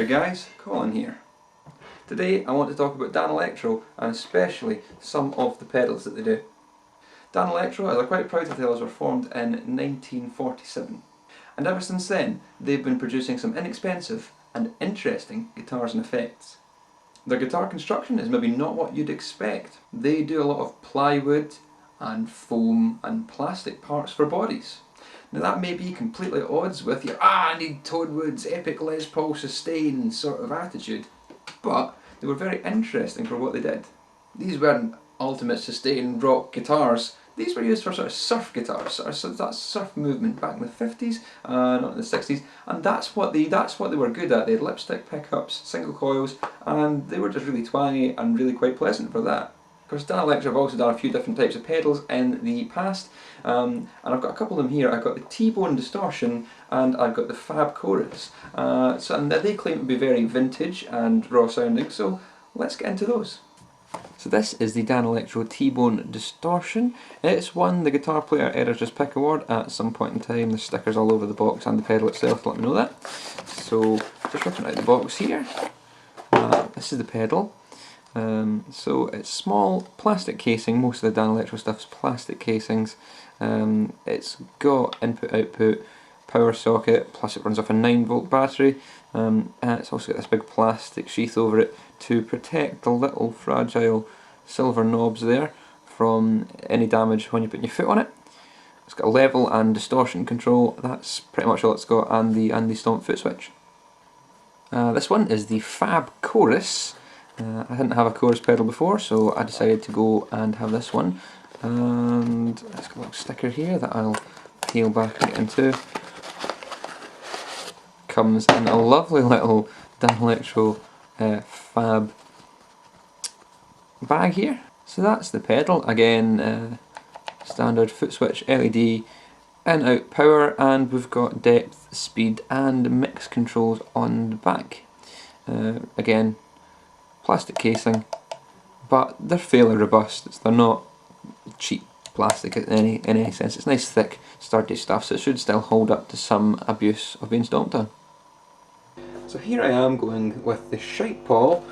there guys, Colin here. Today I want to talk about Danelectro and especially some of the pedals that they do. Danelectro, as I'm quite proud to tell us, were formed in 1947, and ever since then they've been producing some inexpensive and interesting guitars and effects. Their guitar construction is maybe not what you'd expect. They do a lot of plywood and foam and plastic parts for bodies. Now that may be completely at odds with your I need Toadwood's epic Les Paul sustain sort of attitude, but they were very interesting for what they did. These weren't ultimate sustain rock guitars. These were used for sort of surf guitars, sort of that surf movement back in the 50s, not in the 60s, and that's what they were good at. They had lipstick pickups, single coils, and they were just really twangy and really quite pleasant for that. Of course, Danelectro have also done a few different types of pedals in the past, and I've got a couple of them here. I've got the T-Bone Distortion and I've got the Fab Chorus, and they claim to be very vintage and raw sounding, so let's get into those. So this is the Danelectro T-Bone Distortion. It's won the Guitar Player Errors Just Pick Award at some point in time. There's stickers all over the box and the pedal itself to let me know that. So just ripping out the box here, this is the pedal. So it's small plastic casing. Most of the Danelectro stuff's plastic casings. It's got input-output power socket, plus it runs off a 9-volt battery, and it's also got this big plastic sheath over it to protect the little fragile silver knobs there from any damage when you put your foot on it. It's got a level and distortion control. That's pretty much all it's got, and the stomp foot switch. This one is the Fab Chorus. I didn't have a chorus pedal before, so I decided to go and have this one. And it's got a little sticker here that I'll peel back and get into. Comes in a lovely little Danelectro Fab bag here. So that's the pedal. Again, standard foot switch, LED, in-out power, and we've got depth, speed and mix controls on the back. Again, plastic casing, but they're fairly robust. They're not cheap plastic in any sense. It's nice, thick, sturdy stuff, so it should still hold up to some abuse of being stomped on. So here I am going with the shite paw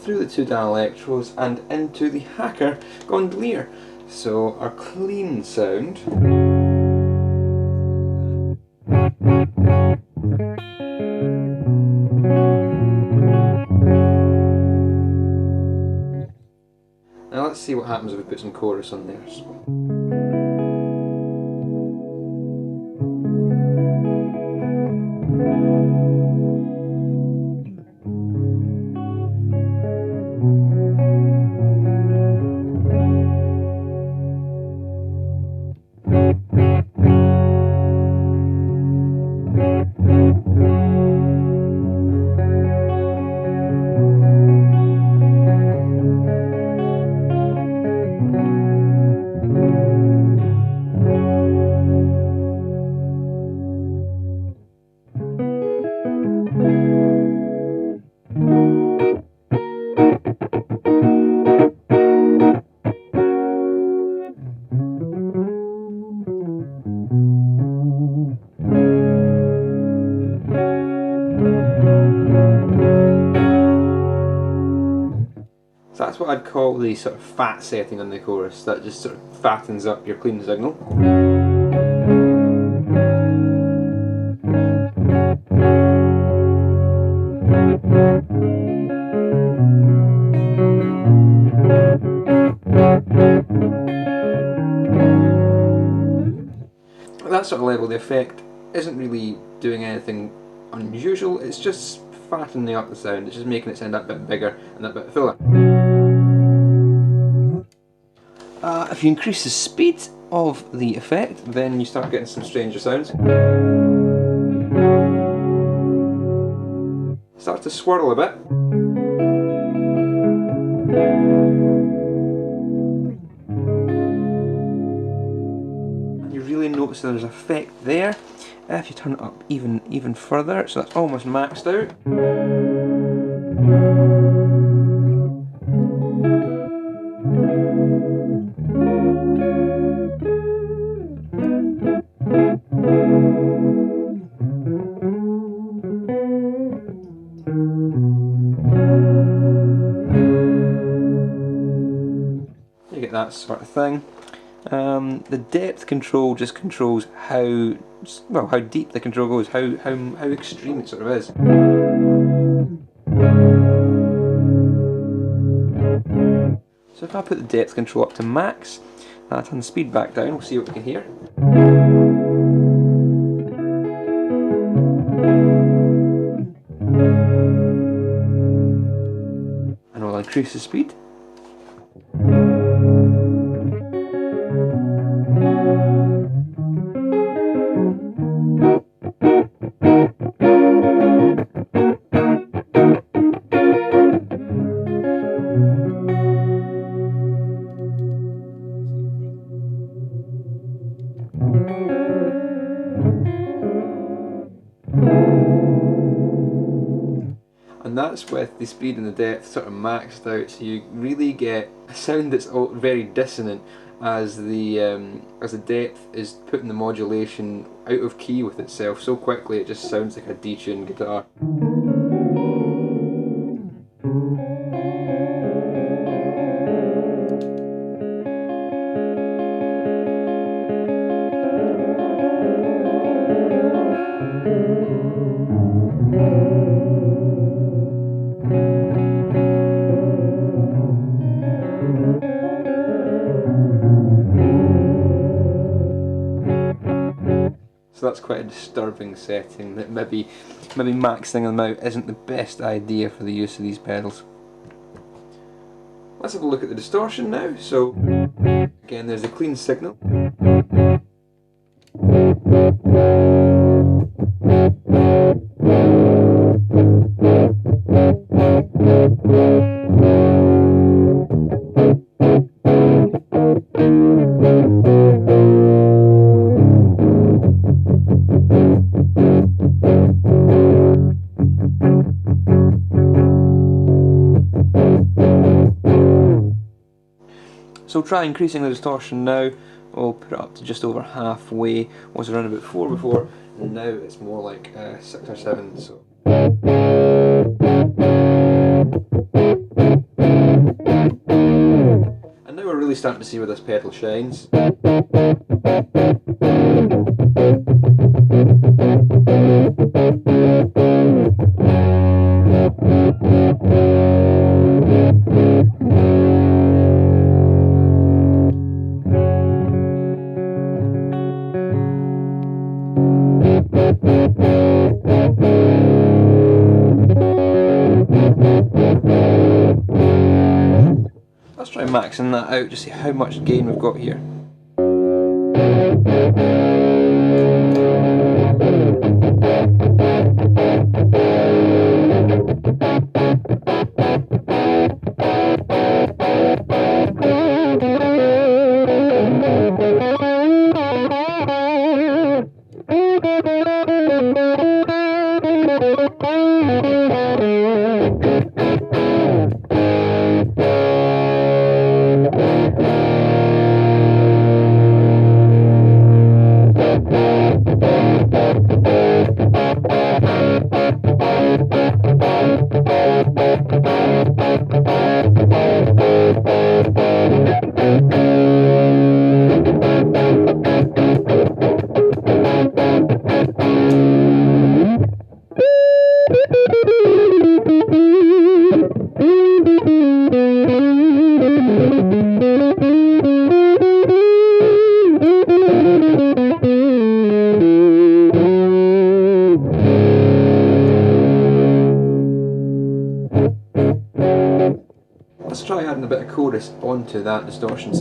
through the two Danelectros and into the Hacker Gondolier. So our clean sound. Now let's see what happens if we put some chorus on there. So that's what I'd call the sort of fat setting on the chorus, that just sort of fattens up your clean signal. That sort of level, the effect isn't really doing anything unusual, it's just fattening up the sound, it's just making it sound that bit bigger and that bit fuller. If you increase the speed of the effect, then you start getting some stranger sounds. Start to swirl a bit. And you really notice there's effect there. If you turn it up even further, so that's almost maxed out. rate, that sort of thing. The depth control just controls how deep the control goes, how extreme it sort of is. So if I put the depth control up to max, turn the speed back down, we'll see what we can hear. And we'll increase the speed. And that's with the speed and the depth sort of maxed out, so you really get a sound that's very dissonant as the depth is putting the modulation out of key with itself so quickly it just sounds like a detuned guitar. So that's quite a disturbing setting that maybe maxing them out isn't the best idea for the use of these pedals. Let's have a look at the distortion now. So again, there's a clean signal. So try increasing the distortion now. We'll put it up to just over halfway. Was around about 4 before, and now it's more like 6 or 7. So. And now we're really starting to see where this pedal shines. Let's try maxing that out to see how much gain we've got here. Let's try adding a bit of chorus onto that distortion.